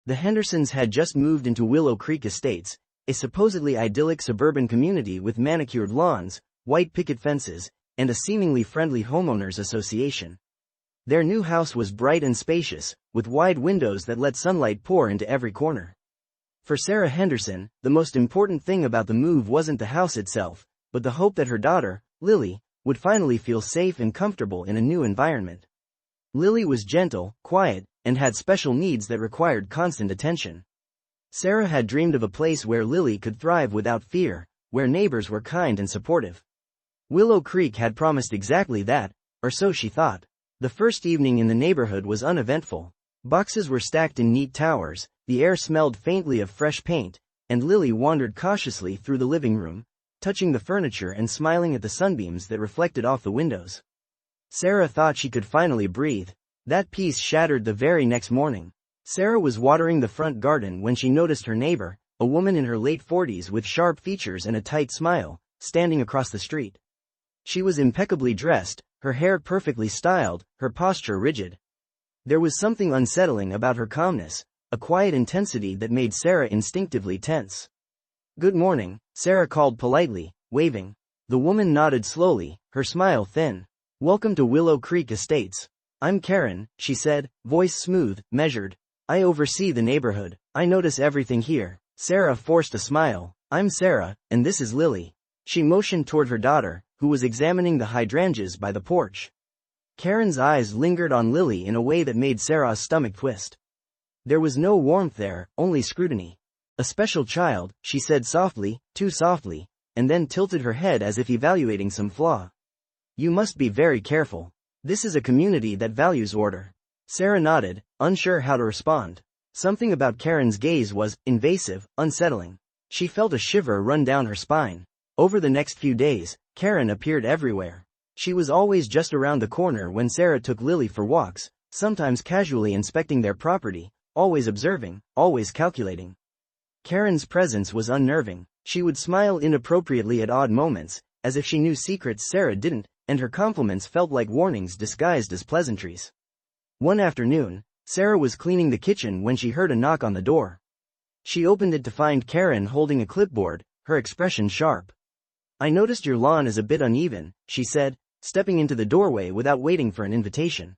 The Hendersons had just moved into Willow Creek Estates, a supposedly idyllic suburban community with manicured lawns, white picket fences, and a seemingly friendly homeowners association. Their new house was bright and spacious, with wide windows that let sunlight pour into every corner. For Sarah Henderson, the most important thing about the move wasn't the house itself, but the hope that her daughter, Lily, would finally feel safe and comfortable in a new environment. Lily was gentle, quiet, and had special needs that required constant attention. Sarah had dreamed of a place where Lily could thrive without fear, where neighbors were kind and supportive. Willow Creek had promised exactly that, or so she thought. The first evening in the neighborhood was uneventful. Boxes were stacked in neat towers, the air smelled faintly of fresh paint, and Lily wandered cautiously through the living room, touching the furniture and smiling at the sunbeams that reflected off the windows. Sarah thought she could finally breathe. That peace shattered the very next morning. Sarah was watering the front garden when she noticed her neighbor, a woman in her late 40s with sharp features and a tight smile, standing across the street. She was impeccably dressed, her hair perfectly styled, her posture rigid. There was something unsettling about her calmness, a quiet intensity that made Sarah instinctively tense. "Good morning," Sarah called politely, waving. The woman nodded slowly, her smile thin. "Welcome to Willow Creek Estates. I'm Karen," she said, voice smooth, measured. "I oversee the neighborhood. I notice everything here." Sarah forced a smile. "I'm Sarah, and this is Lily." She motioned toward her daughter, who was examining the hydrangeas by the porch. Karen's eyes lingered on Lily in a way that made Sarah's stomach twist. There was no warmth there, only scrutiny. "A special child," she said softly, too softly, and then tilted her head as if evaluating some flaw. "You must be very careful. This is a community that values order." Sarah nodded, unsure how to respond. Something about Karen's gaze was invasive, unsettling. She felt a shiver run down her spine. Over the next few days, Karen appeared everywhere. She was always just around the corner when Sarah took Lily for walks, sometimes casually inspecting their property, always observing, always calculating. Karen's presence was unnerving. She would smile inappropriately at odd moments, as if she knew secrets Sarah didn't, and her compliments felt like warnings disguised as pleasantries. One afternoon, Sarah was cleaning the kitchen when she heard a knock on the door. She opened it to find Karen holding a clipboard, her expression sharp. "I noticed your lawn is a bit uneven," she said, stepping into the doorway without waiting for an invitation.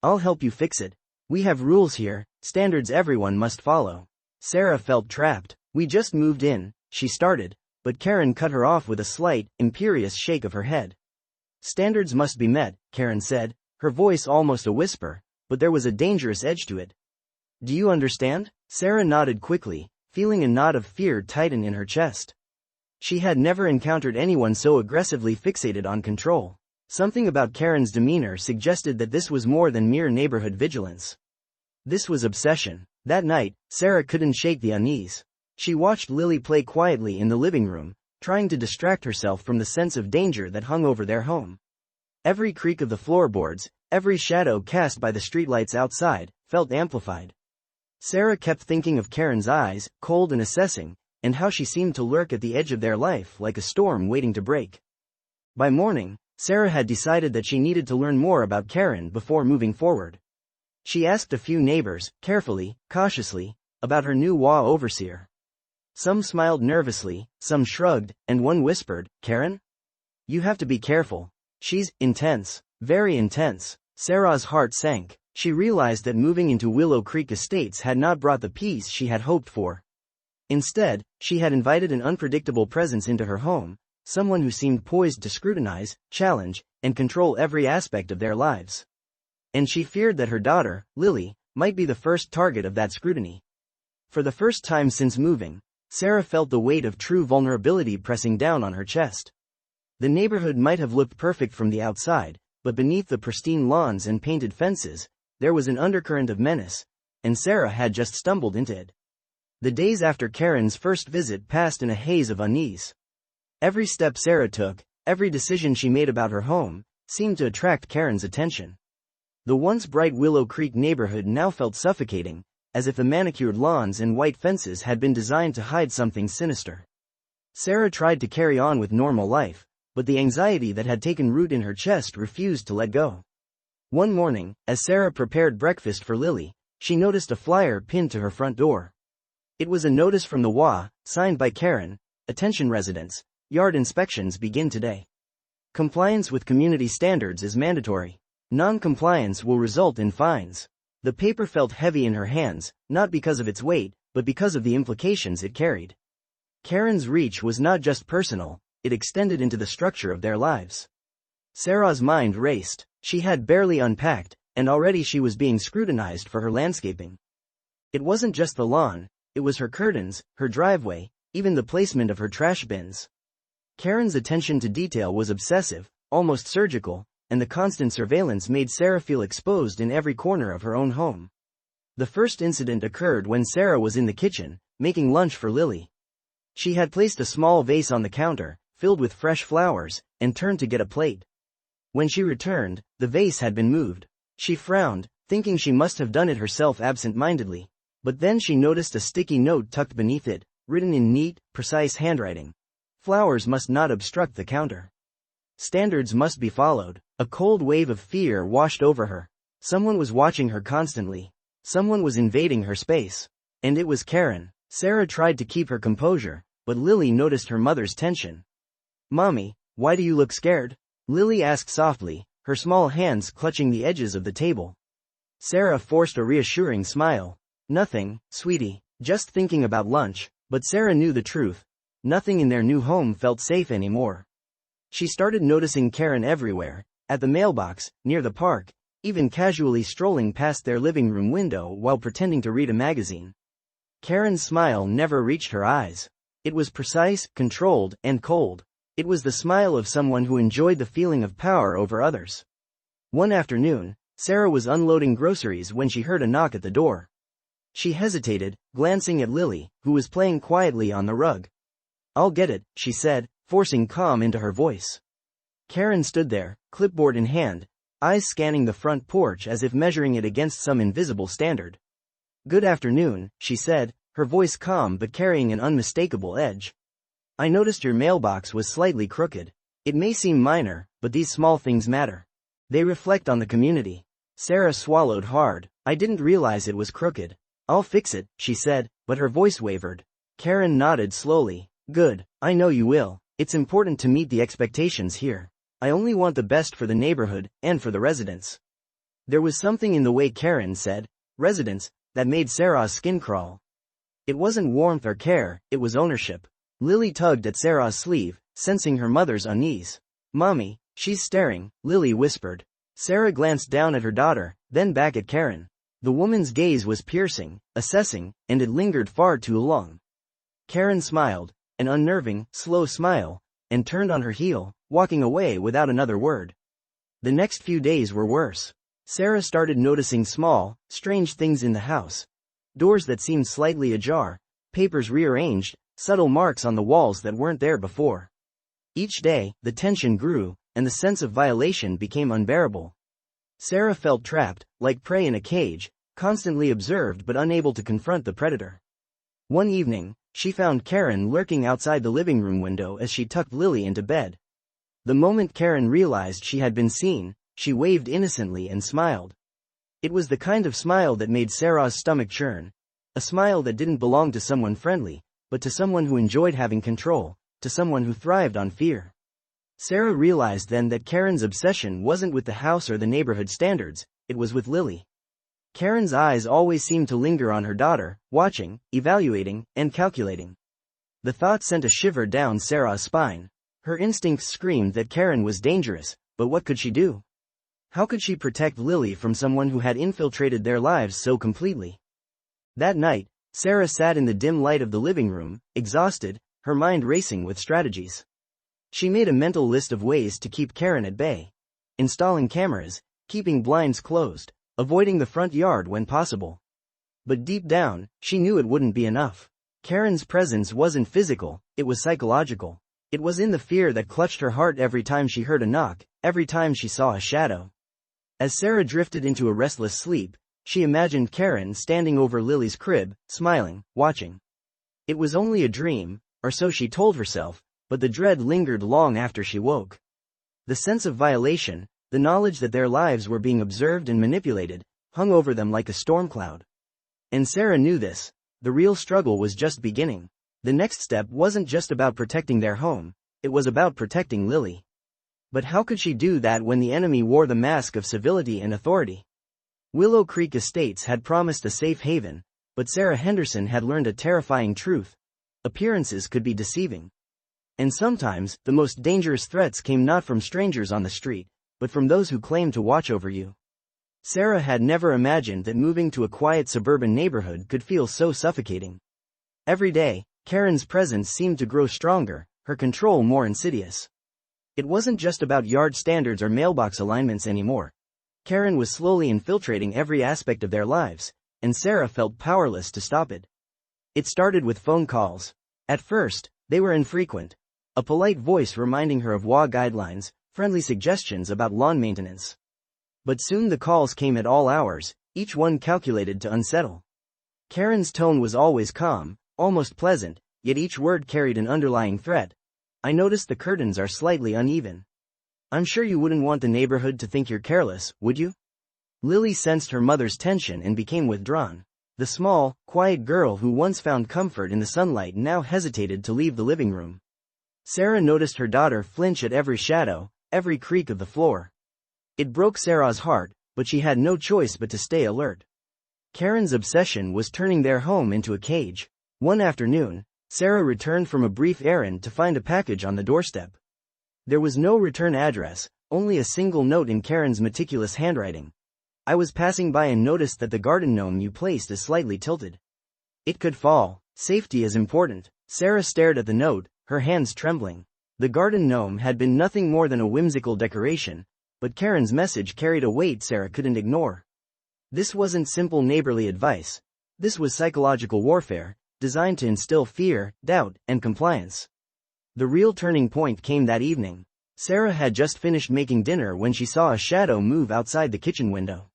"I'll help you fix it. We have rules here, standards everyone must follow." Sarah felt trapped. "We just moved in," she started, but Karen cut her off with a slight, imperious shake of her head. "Standards must be met," Karen said, her voice almost a whisper, but there was a dangerous edge to it. "Do you understand?" Sarah nodded quickly, feeling a knot of fear tighten in her chest. She had never encountered anyone so aggressively fixated on control. Something about Karen's demeanor suggested that this was more than mere neighborhood vigilance. This was obsession. That night, Sarah couldn't shake the unease. She watched Lily play quietly in the living room, trying to distract herself from the sense of danger that hung over their home. Every creak of the floorboards, every shadow cast by the streetlights outside, felt amplified. Sarah kept thinking of Karen's eyes, cold and assessing, and how she seemed to lurk at the edge of their life like a storm waiting to break. By morning, Sarah had decided that she needed to learn more about Karen before moving forward. She asked a few neighbors, carefully, cautiously, about her new HOA overseer. Some smiled nervously, some shrugged, and one whispered, "Karen? You have to be careful. She's intense, very intense." Sarah's heart sank. She realized that moving into Willow Creek Estates had not brought the peace she had hoped for. Instead, she had invited an unpredictable presence into her home, someone who seemed poised to scrutinize, challenge, and control every aspect of their lives. And she feared that her daughter, Lily, might be the first target of that scrutiny. For the first time since moving, Sarah felt the weight of true vulnerability pressing down on her chest. The neighborhood might have looked perfect from the outside, but beneath the pristine lawns and painted fences, there was an undercurrent of menace, and Sarah had just stumbled into it. The days after Karen's first visit passed in a haze of unease. Every step Sarah took, every decision she made about her home, seemed to attract Karen's attention. The once bright Willow Creek neighborhood now felt suffocating, as if the manicured lawns and white fences had been designed to hide something sinister. Sarah tried to carry on with normal life, but the anxiety that had taken root in her chest refused to let go. One morning, as Sarah prepared breakfast for Lily, she noticed a flyer pinned to her front door. It was a notice from the HOA, signed by Karen. Attention residents, yard inspections begin today. Compliance with community standards is mandatory. Non-compliance will result in fines. The paper felt heavy in her hands, not because of its weight, but because of the implications it carried. Karen's reach was not just personal, it extended into the structure of their lives. Sarah's mind raced. She had barely unpacked, and already she was being scrutinized for her landscaping. It wasn't just the lawn, it was her curtains, her driveway, even the placement of her trash bins. Karen's attention to detail was obsessive, almost surgical, and the constant surveillance made Sarah feel exposed in every corner of her own home. The first incident occurred when Sarah was in the kitchen, making lunch for Lily. She had placed a small vase on the counter, filled with fresh flowers, and turned to get a plate. When she returned, the vase had been moved. She frowned, thinking she must have done it herself absent-mindedly. But then she noticed a sticky note tucked beneath it, written in neat, precise handwriting. Flowers must not obstruct the counter. Standards must be followed. A cold wave of fear washed over her. Someone was watching her constantly. Someone was invading her space. And it was Karen. Sarah tried to keep her composure, but Lily noticed her mother's tension. "Mommy, why do you look scared?" Lily asked softly, her small hands clutching the edges of the table. Sarah forced a reassuring smile. "Nothing, sweetie, just thinking about lunch." But Sarah knew the truth. Nothing in their new home felt safe anymore. She started noticing Karen everywhere, at the mailbox, near the park, even casually strolling past their living room window while pretending to read a magazine. Karen's smile never reached her eyes. It was precise, controlled, and cold. It was the smile of someone who enjoyed the feeling of power over others. One afternoon, Sarah was unloading groceries when she heard a knock at the door. She hesitated, glancing at Lily, who was playing quietly on the rug. "I'll get it," she said, forcing calm into her voice. Karen stood there, clipboard in hand, eyes scanning the front porch as if measuring it against some invisible standard. "Good afternoon," she said, her voice calm but carrying an unmistakable edge. "I noticed your mailbox was slightly crooked. It may seem minor, but these small things matter. They reflect on the community." Sarah swallowed hard. "I didn't realize it was crooked." "I'll fix it," she said, but her voice wavered. Karen nodded slowly. "Good, I know you will. It's important to meet the expectations here. I only want the best for the neighborhood, and for the residents." There was something in the way Karen said, "residents," that made Sarah's skin crawl. It wasn't warmth or care, it was ownership. Lily tugged at Sarah's sleeve, sensing her mother's unease. "Mommy, she's staring," Lily whispered. Sarah glanced down at her daughter, then back at Karen. The woman's gaze was piercing, assessing, and it lingered far too long. Karen smiled, an unnerving, slow smile, and turned on her heel, walking away without another word. The next few days were worse. Sarah started noticing small, strange things in the house. Doors that seemed slightly ajar, papers rearranged, subtle marks on the walls that weren't there before. Each day, the tension grew, and the sense of violation became unbearable. Sarah felt trapped, like prey in a cage, constantly observed but unable to confront the predator. One evening, she found Karen lurking outside the living room window as she tucked Lily into bed. The moment Karen realized she had been seen, she waved innocently and smiled. It was the kind of smile that made Sarah's stomach churn. A smile that didn't belong to someone friendly, but to someone who enjoyed having control, to someone who thrived on fear. Sarah realized then that Karen's obsession wasn't with the house or the neighborhood standards, it was with Lily. Karen's eyes always seemed to linger on her daughter, watching, evaluating, and calculating. The thought sent a shiver down Sarah's spine. Her instincts screamed that Karen was dangerous, but what could she do? How could she protect Lily from someone who had infiltrated their lives so completely? That night, Sarah sat in the dim light of the living room, exhausted, her mind racing with strategies. She made a mental list of ways to keep Karen at bay. Installing cameras, keeping blinds closed, avoiding the front yard when possible. But deep down, she knew it wouldn't be enough. Karen's presence wasn't physical, it was psychological. It was in the fear that clutched her heart every time she heard a knock, every time she saw a shadow. As Sarah drifted into a restless sleep, she imagined Karen standing over Lily's crib, smiling, watching. It was only a dream, or so she told herself, but the dread lingered long after she woke. The sense of violation, the knowledge that their lives were being observed and manipulated, hung over them like a storm cloud. And Sarah knew this. The real struggle was just beginning. The next step wasn't just about protecting their home, it was about protecting Lily. But how could she do that when the enemy wore the mask of civility and authority? Willow Creek Estates had promised a safe haven, but Sarah Henderson had learned a terrifying truth. Appearances could be deceiving. And sometimes, the most dangerous threats came not from strangers on the street, but from those who claimed to watch over you. Sarah had never imagined that moving to a quiet suburban neighborhood could feel so suffocating. Every day, Karen's presence seemed to grow stronger, her control more insidious. It wasn't just about yard standards or mailbox alignments anymore. Karen was slowly infiltrating every aspect of their lives, and Sarah felt powerless to stop it. It started with phone calls. At first, they were infrequent. A polite voice reminding her of HOA guidelines, friendly suggestions about lawn maintenance. But soon the calls came at all hours, each one calculated to unsettle. Karen's tone was always calm, almost pleasant, yet each word carried an underlying threat. I noticed the curtains are slightly uneven. I'm sure you wouldn't want the neighborhood to think you're careless, would you? Lily sensed her mother's tension and became withdrawn. The small, quiet girl who once found comfort in the sunlight now hesitated to leave the living room. Sarah noticed her daughter flinch at every shadow, every creak of the floor. It broke Sarah's heart, but she had no choice but to stay alert. Karen's obsession was turning their home into a cage. One afternoon, Sarah returned from a brief errand to find a package on the doorstep. There was no return address, only a single note in Karen's meticulous handwriting. I was passing by and noticed that the garden gnome you placed is slightly tilted. It could fall. Safety is important. Sarah stared at the note, her hands trembling. The garden gnome had been nothing more than a whimsical decoration, but Karen's message carried a weight Sarah couldn't ignore. This wasn't simple neighborly advice. This was psychological warfare, designed to instill fear, doubt, and compliance. The real turning point came that evening. Sarah had just finished making dinner when she saw a shadow move outside the kitchen window.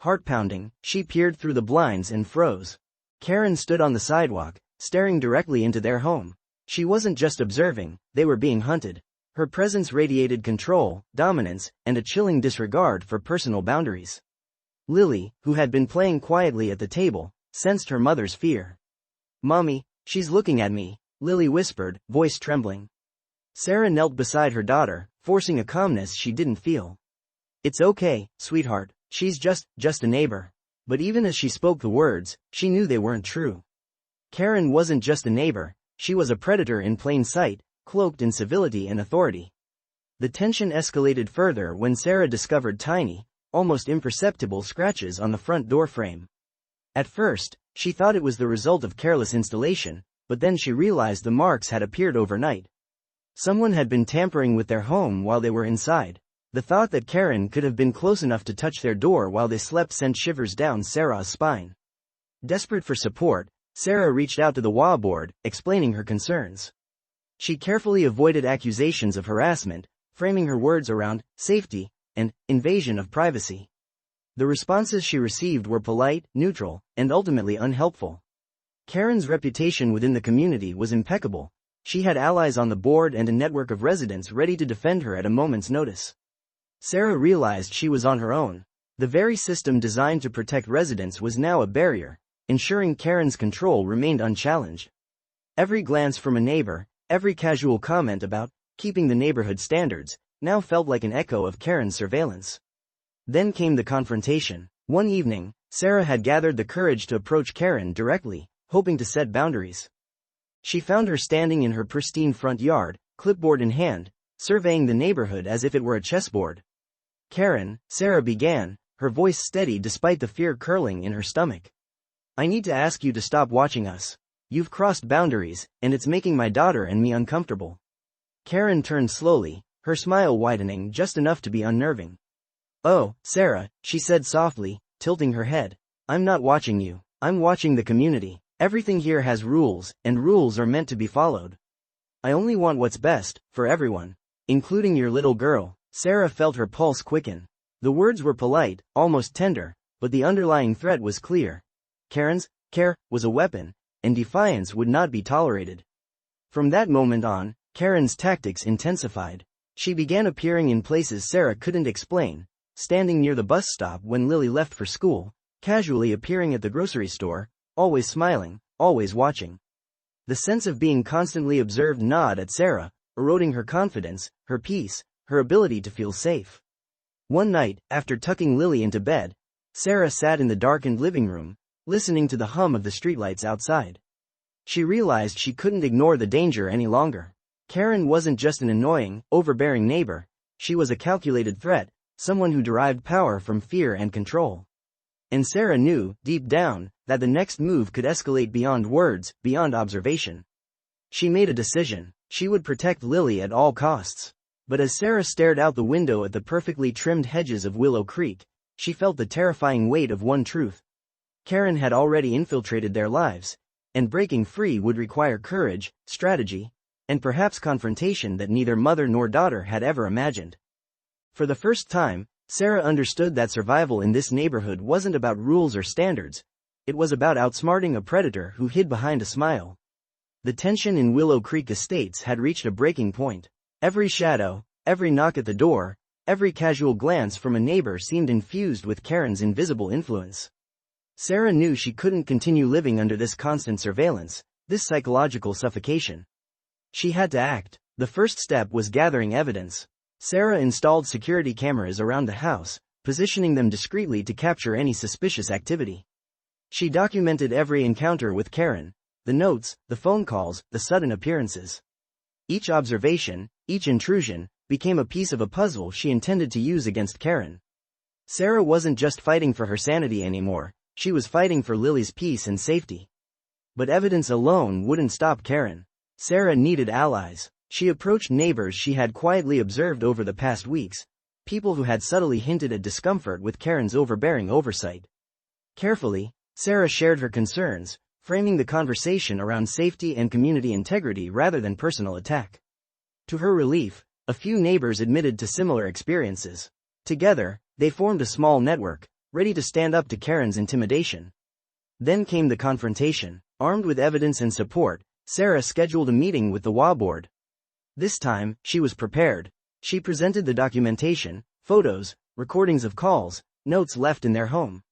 Heart pounding, she peered through the blinds and froze. Karen stood on the sidewalk, staring directly into their home. She wasn't just observing, they were being hunted. Her presence radiated control, dominance, and a chilling disregard for personal boundaries. Lily, who had been playing quietly at the table, sensed her mother's fear. "Mommy, she's looking at me," Lily whispered, voice trembling. Sarah knelt beside her daughter, forcing a calmness she didn't feel. "It's okay, sweetheart, she's just a neighbor." But even as she spoke the words, she knew they weren't true. Karen wasn't just a neighbor, she was a predator in plain sight, cloaked in civility and authority. The tension escalated further when Sarah discovered tiny, almost imperceptible scratches on the front door frame. At first, she thought it was the result of careless installation, but then she realized the marks had appeared overnight. Someone had been tampering with their home while they were inside. The thought that Karen could have been close enough to touch their door while they slept sent shivers down Sarah's spine. Desperate for support, Sarah reached out to the HOA board, explaining her concerns. She carefully avoided accusations of harassment, framing her words around safety and invasion of privacy. The responses she received were polite, neutral, and ultimately unhelpful. Karen's reputation within the community was impeccable. She had allies on the board and a network of residents ready to defend her at a moment's notice. Sarah realized she was on her own. The very system designed to protect residents was now a barrier, ensuring Karen's control remained unchallenged. Every glance from a neighbor, every casual comment about keeping the neighborhood standards, now felt like an echo of Karen's surveillance. Then came the confrontation. One evening, Sarah had gathered the courage to approach Karen directly, hoping to set boundaries. She found her standing in her pristine front yard, clipboard in hand, surveying the neighborhood as if it were a chessboard. "Karen," Sarah began, her voice steady despite the fear curling in her stomach. "I need to ask you to stop watching us. You've crossed boundaries, and it's making my daughter and me uncomfortable." Karen turned slowly, her smile widening just enough to be unnerving. "Oh, Sarah," she said softly, tilting her head. "I'm not watching you. I'm watching the community. Everything here has rules, and rules are meant to be followed. I only want what's best, for everyone, including your little girl." Sarah felt her pulse quicken. The words were polite, almost tender, but the underlying threat was clear. Karen's care was a weapon, and defiance would not be tolerated. From that moment on, Karen's tactics intensified. She began appearing in places Sarah couldn't explain, standing near the bus stop when Lily left for school, casually appearing at the grocery store, always smiling, always watching. The sense of being constantly observed gnawed at Sarah, eroding her confidence, her peace, her ability to feel safe. One night, after tucking Lily into bed, Sarah sat in the darkened living room, listening to the hum of the streetlights outside. She realized she couldn't ignore the danger any longer. Karen wasn't just an annoying, overbearing neighbor, she was a calculated threat, someone who derived power from fear and control. And Sarah knew, deep down, that the next move could escalate beyond words, beyond observation. She made a decision: she would protect Lily at all costs. But as Sarah stared out the window at the perfectly trimmed hedges of Willow Creek, she felt the terrifying weight of one truth. Karen had already infiltrated their lives, and breaking free would require courage, strategy, and perhaps confrontation that neither mother nor daughter had ever imagined. For the first time, Sarah understood that survival in this neighborhood wasn't about rules or standards, it was about outsmarting a predator who hid behind a smile. The tension in Willow Creek Estates had reached a breaking point. Every shadow, every knock at the door, every casual glance from a neighbor seemed infused with Karen's invisible influence. Sarah knew she couldn't continue living under this constant surveillance, this psychological suffocation. She had to act. The first step was gathering evidence. Sarah installed security cameras around the house, positioning them discreetly to capture any suspicious activity. She documented every encounter with Karen, the notes, the phone calls, the sudden appearances. Each observation, each intrusion, became a piece of a puzzle she intended to use against Karen. Sarah wasn't just fighting for her sanity anymore, she was fighting for Lily's peace and safety. But evidence alone wouldn't stop Karen. Sarah needed allies. She approached neighbors she had quietly observed over the past weeks, people who had subtly hinted at discomfort with Karen's overbearing oversight. Carefully, Sarah shared her concerns, framing the conversation around safety and community integrity rather than personal attack. To her relief, a few neighbors admitted to similar experiences. Together, they formed a small network, ready to stand up to Karen's intimidation. Then came the confrontation. Armed with evidence and support, Sarah scheduled a meeting with the HOA board. This time, she was prepared. She presented the documentation, photos, recordings of calls, notes left in their home.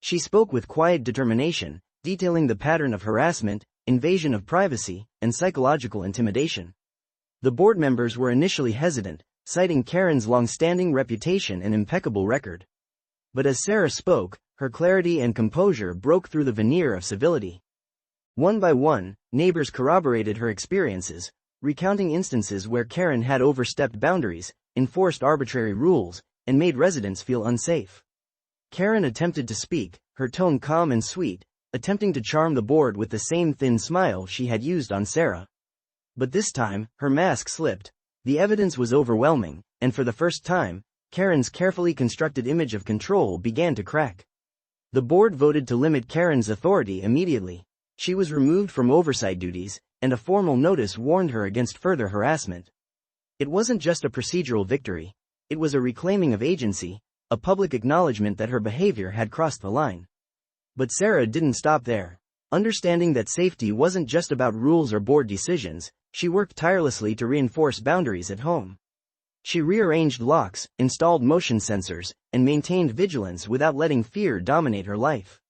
She spoke with quiet determination, detailing the pattern of harassment, invasion of privacy, and psychological intimidation. The board members were initially hesitant, citing Karen's long-standing reputation and impeccable record. But as Sarah spoke, her clarity and composure broke through the veneer of civility. One by one, neighbors corroborated her experiences, recounting instances where Karen had overstepped boundaries, enforced arbitrary rules, and made residents feel unsafe. Karen attempted to speak, her tone calm and sweet, attempting to charm the board with the same thin smile she had used on Sarah. But this time, her mask slipped. The evidence was overwhelming, and for the first time, Karen's carefully constructed image of control began to crack. The board voted to limit Karen's authority immediately. She was removed from oversight duties, and a formal notice warned her against further harassment. It wasn't just a procedural victory. It was a reclaiming of agency, a public acknowledgement that her behavior had crossed the line. But Sarah didn't stop there. Understanding that safety wasn't just about rules or board decisions, she worked tirelessly to reinforce boundaries at home. She rearranged locks, installed motion sensors, and maintained vigilance without letting fear dominate her life.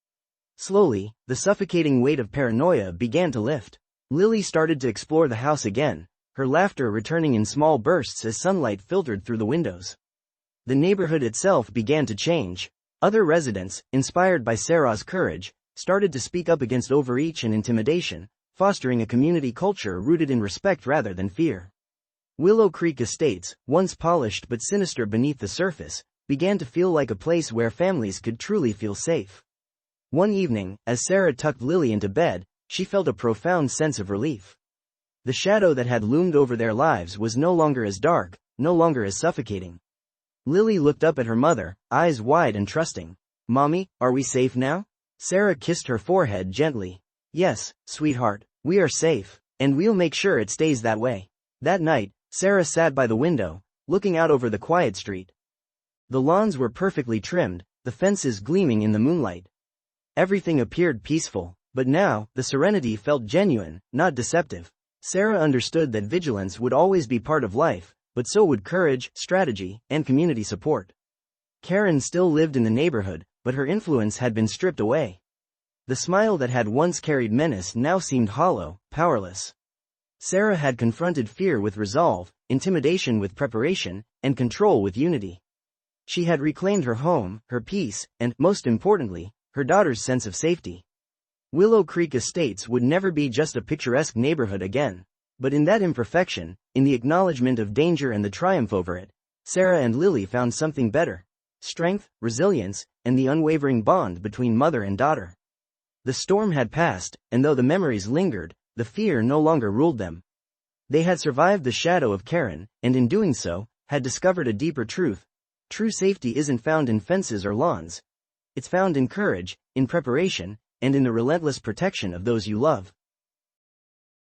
Slowly, the suffocating weight of paranoia began to lift. Lily started to explore the house again, her laughter returning in small bursts as sunlight filtered through the windows. The neighborhood itself began to change. Other residents, inspired by Sarah's courage, started to speak up against overreach and intimidation, fostering a community culture rooted in respect rather than fear. Willow Creek Estates, once polished but sinister beneath the surface, began to feel like a place where families could truly feel safe. One evening, as Sarah tucked Lily into bed, she felt a profound sense of relief. The shadow that had loomed over their lives was no longer as dark, no longer as suffocating. Lily looked up at her mother, eyes wide and trusting. "Mommy, are we safe now?" Sarah kissed her forehead gently. "Yes, sweetheart, we are safe, and we'll make sure it stays that way." That night, Sarah sat by the window, looking out over the quiet street. The lawns were perfectly trimmed, the fences gleaming in the moonlight. Everything appeared peaceful, but now, the serenity felt genuine, not deceptive. Sarah understood that vigilance would always be part of life, but so would courage, strategy, and community support. Karen still lived in the neighborhood, but her influence had been stripped away. The smile that had once carried menace now seemed hollow, powerless. Sarah had confronted fear with resolve, intimidation with preparation, and control with unity. She had reclaimed her home, her peace, and, most importantly, her daughter's sense of safety. Willow Creek Estates would never be just a picturesque neighborhood again. But in that imperfection, in the acknowledgement of danger and the triumph over it, Sarah and Lily found something better: strength, resilience, and the unwavering bond between mother and daughter. The storm had passed, and though the memories lingered, the fear no longer ruled them. They had survived the shadow of Karen, and in doing so, had discovered a deeper truth. True safety isn't found in fences or lawns. It's found in courage, in preparation, and in the relentless protection of those you love.